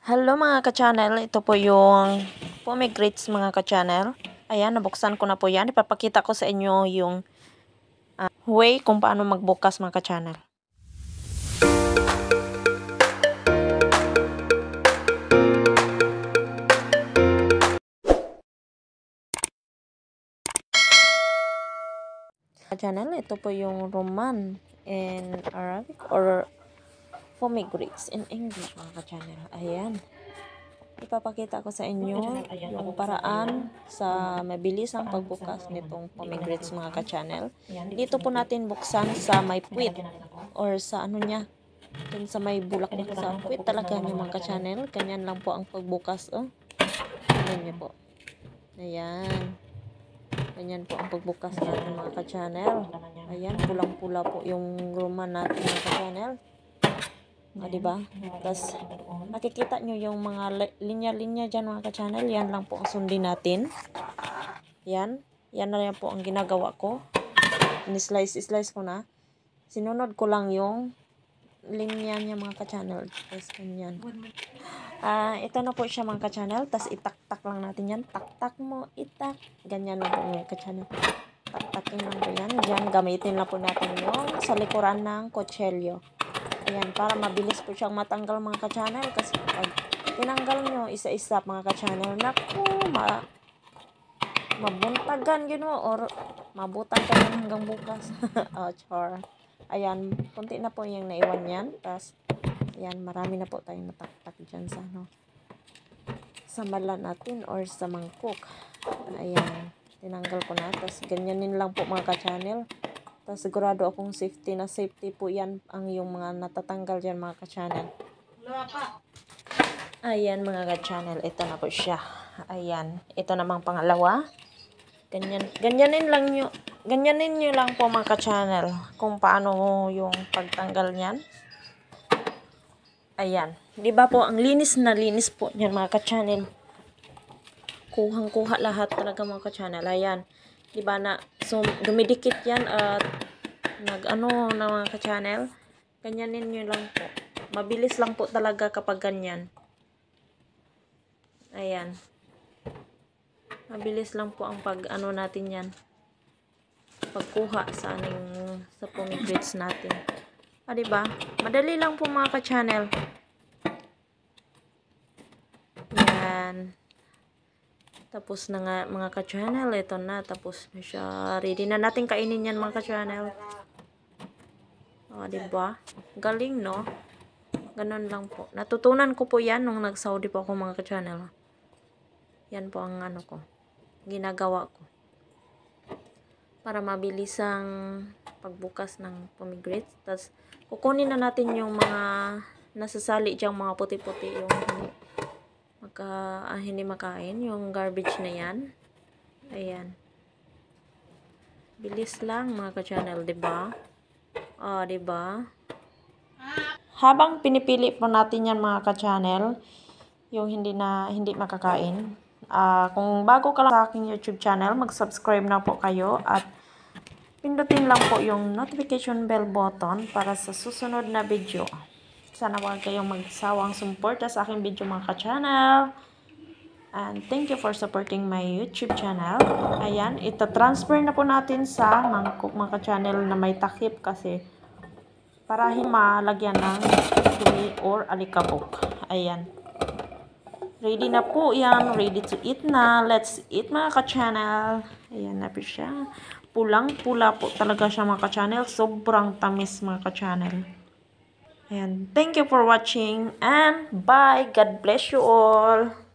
Hello mga ka-channel, ito po yung pomegranates mga ka-channel. Ayan, nabuksan ko na po yan. Ipapakita ko sa inyo yung way kung paano magbukas mga ka-channel. Ka-channel, ito po yung Roman in Arabic or pomegranates in English mga ka-channel. Ayan. Ipapakita ko sa inyo yung paraan sa mabilis ang pagbukas nitong pomegranates mga ka-channel. Dito po natin buksan sa may puwit or sa ano niya, dun sa may bulak nito sa puwit talaga niya mga ka-channel. Ganyan lang po ang pagbukas. Oh. Ganyan niyo po. Ayan. Ganyan po ang pagbukas natin mga ka-channel. Ayan, pulang-pula po yung Roman natin mga ka-channel. Diba? Tapos, nakikita nyo yung mga linya-linya dyan mga ka-channel. Yan lang po ang sundin natin. Yan. Yan na yan po ang ginagawa ko. Slice ko na. Sinunod ko lang yung linya niya mga ka-channel. Tapos, ganyan. Ito na po siya mga ka-channel. Tapos, itak-tak lang natin yan. Tak-tak mo, itak. Ganyan lang po mga ka-channel. Tak-takin lang po yan. Diyan, gamitin lang po natin yung sa likuran ng kutsilyo. Ayan, para mabilis po siyang matanggal mga ka-channel. Kasi pag tinanggal nyo isa-isa mga ka-channel, naku, mabuntagan yun or mabutan ka hanggang bukas. Oh, char. Ayan, kunti na po yung naiwan yan. Tapos, ayan, marami na po tayong nataktak dyan sa, sa mala natin or sa mangkok. Ayan, tinanggal ko na. Tapos, ganyanin lang po mga ka-channel. Tapos sigurado akong safety po yan ang yung mga natatanggal dyan mga ka-channel. Ayan mga ka-channel, ito na po siya. Ayan, ito namang pangalawa. Ganyanin nyo lang po mga ka-channel kung paano yung pagtanggal niyan. Ayan, di ba po ang linis na linis po niyan mga ka-channel. Kuhang-kuha lahat talaga mga ka-channel. Ayan. Diba na, so dumidikit yan at nag-ano na mga ka-channel. Ganyanin nyo lang po. Mabilis lang po talaga kapag ganyan. Ayan. Mabilis lang po ang pag-ano natin yan. Pagkuha sa pomegranates natin. Diba? Madali lang po mga ka-channel. Yan. Tapos na nga mga ka-channel, ito na, tapos na siya. Ready na natin kainin yan mga ka-channel. Diba? Galing, no? Ganon lang po. Natutunan ko po yan nung nag-Saudi po ako mga ka-channel. Yan po ang ano ko. Ginagawa ko. Para mabilis ang pagbukas ng pomegranates. Tapos, kukunin na natin yung mga nasasali diyang mga puti-puti. Yung hindi makain yung garbage na yan. Ayan, bilis lang mga ka-channel, diba? Diba? Habang pinipili po natin yan mga ka-channel, yung hindi makakain, kung bago ka lang sa aking YouTube channel, mag-subscribe na po kayo at pindutin lang po yung notification bell button para sa susunod na video. Sana huwag kayong magsawang suporta sa aking video mga ka-channel. And thank you for supporting my YouTube channel. Ayan, ita-transfer na po natin sa mangkok mga ka-channel na may takip kasi para hindi malagyan ng dumi or alikabok. Ayan. Ready na po yan. Ready to eat na. Let's eat mga ka-channel. Ayan na po siya. Pulang-pula po talaga siya mga ka-channel. Sobrang tamis mga ka-channel. Ayan. Thank you for watching and bye. God bless you all.